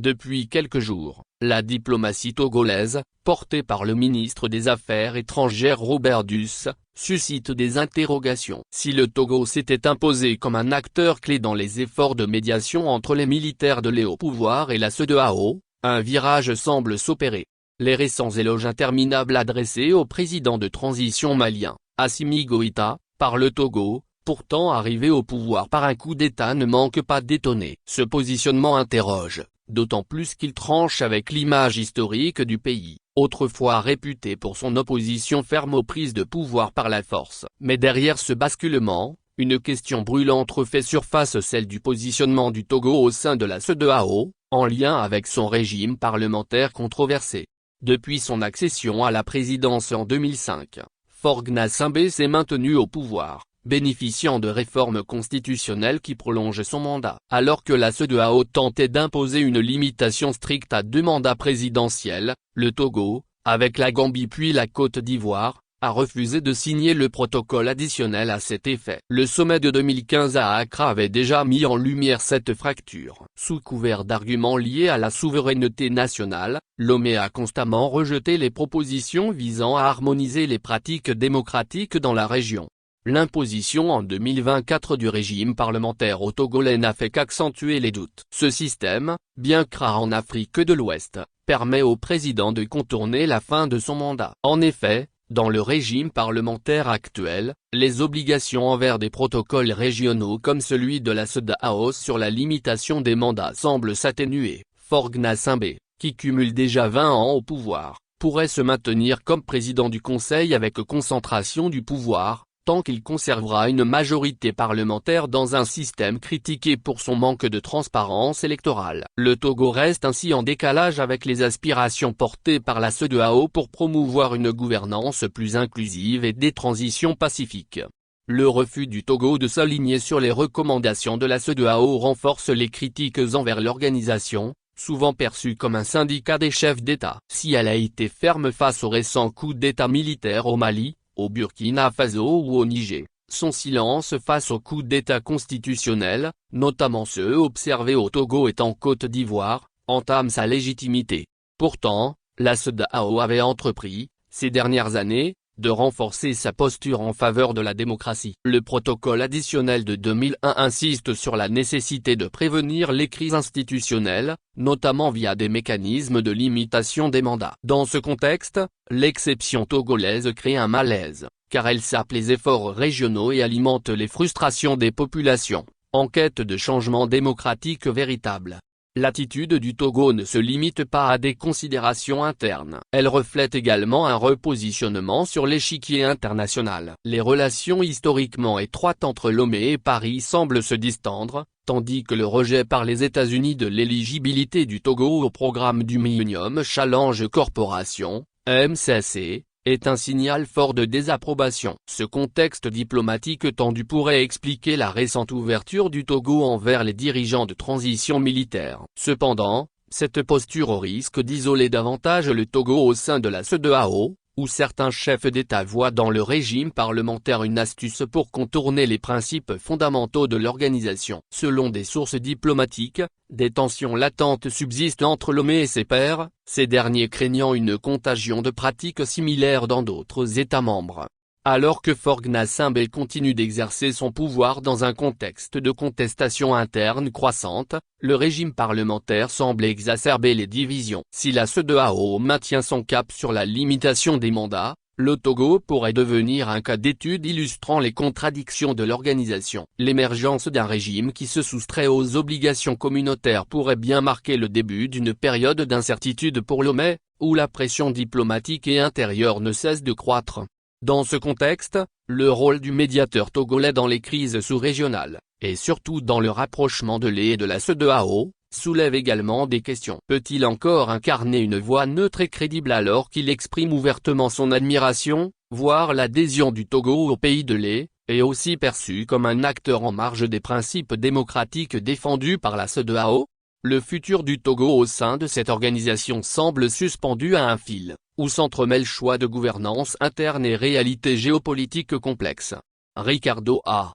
Depuis quelques jours, la diplomatie togolaise, portée par le ministre des Affaires étrangères Robert Duss, suscite des interrogations. Si le Togo s'était imposé comme un acteur clé dans les efforts de médiation entre les militaires de l'EI au pouvoir et la CEDEAO, un virage semble s'opérer. Les récents éloges interminables adressés au président de transition malien, Assimi Goïta, par le Togo, pourtant arrivé au pouvoir par un coup d'État, ne manquent pas d'étonner. Ce positionnement interroge, d'autant plus qu'il tranche avec l'image historique du pays, autrefois réputé pour son opposition ferme aux prises de pouvoir par la force. Mais derrière ce basculement, une question brûlante refait surface, celle du positionnement du Togo au sein de la CEDEAO, en lien avec son régime parlementaire controversé. Depuis son accession à la présidence en 2005, Faure Gnassingbé s'est maintenu au pouvoir, bénéficiant de réformes constitutionnelles qui prolongent son mandat. Alors que la CEDEAO tentait d'imposer une limitation stricte à 2 mandats présidentiels, le Togo, avec la Gambie puis la Côte d'Ivoire, a refusé de signer le protocole additionnel à cet effet. Le sommet de 2015 à Accra avait déjà mis en lumière cette fracture. Sous couvert d'arguments liés à la souveraineté nationale, Lomé a constamment rejeté les propositions visant à harmoniser les pratiques démocratiques dans la région. L'imposition en 2024 du régime parlementaire au Togolais n'a fait qu'accentuer les doutes. Ce système, bien rare en Afrique de l'Ouest, permet au président de contourner la fin de son mandat. En effet, dans le régime parlementaire actuel, les obligations envers des protocoles régionaux comme celui de la CEDEAO sur la limitation des mandats semblent s'atténuer. Faure Gnassingbé, qui cumule déjà 20 ans au pouvoir, pourrait se maintenir comme président du Conseil avec concentration du pouvoir, tant qu'il conservera une majorité parlementaire dans un système critiqué pour son manque de transparence électorale. Le Togo reste ainsi en décalage avec les aspirations portées par la CEDEAO pour promouvoir une gouvernance plus inclusive et des transitions pacifiques. Le refus du Togo de s'aligner sur les recommandations de la CEDEAO renforce les critiques envers l'organisation, souvent perçue comme un syndicat des chefs d'État. Si elle a été ferme face aux récents coups d'État militaires au Mali, au Burkina Faso ou au Niger, son silence face aux coups d'État constitutionnels, notamment ceux observés au Togo et en Côte d'Ivoire, entame sa légitimité. Pourtant, la CEDEAO avait entrepris, ces dernières années, de renforcer sa posture en faveur de la démocratie. Le protocole additionnel de 2001 insiste sur la nécessité de prévenir les crises institutionnelles, notamment via des mécanismes de limitation des mandats. Dans ce contexte, l'exception togolaise crée un malaise, car elle sape les efforts régionaux et alimente les frustrations des populations, en quête de changements démocratiques véritables. L'attitude du Togo ne se limite pas à des considérations internes. Elle reflète également un repositionnement sur l'échiquier international. Les relations historiquement étroites entre Lomé et Paris semblent se distendre, tandis que le rejet par les États-Unis de l'éligibilité du Togo au programme du Millennium Challenge Corporation, MCC, est un signal fort de désapprobation. Ce contexte diplomatique tendu pourrait expliquer la récente ouverture du Togo envers les dirigeants de transition militaire. Cependant, cette posture risque d'isoler davantage le Togo au sein de la CEDEAO, où certains chefs d'État voient dans le régime parlementaire une astuce pour contourner les principes fondamentaux de l'organisation. Selon des sources diplomatiques, des tensions latentes subsistent entre Lomé et ses pairs, ces derniers craignant une contagion de pratiques similaires dans d'autres États membres. Alors que Faure Gnassingbé continue d'exercer son pouvoir dans un contexte de contestation interne croissante, le régime parlementaire semble exacerber les divisions. Si la CEDEAO maintient son cap sur la limitation des mandats, le Togo pourrait devenir un cas d'étude illustrant les contradictions de l'organisation. L'émergence d'un régime qui se soustrait aux obligations communautaires pourrait bien marquer le début d'une période d'incertitude pour Lomé, où la pression diplomatique et intérieure ne cesse de croître. Dans ce contexte, le rôle du médiateur togolais dans les crises sous-régionales, et surtout dans le rapprochement de l'EI et de la CEDEAO, soulève également des questions. Peut-il encore incarner une voix neutre et crédible alors qu'il exprime ouvertement son admiration, voire l'adhésion du Togo au pays de l'EI, est aussi perçu comme un acteur en marge des principes démocratiques défendus par la CEDEAO? Le futur du Togo au sein de cette organisation semble suspendu à un fil, où s'entremêlent choix de gouvernance interne et réalités géopolitiques complexes. Ricardo A.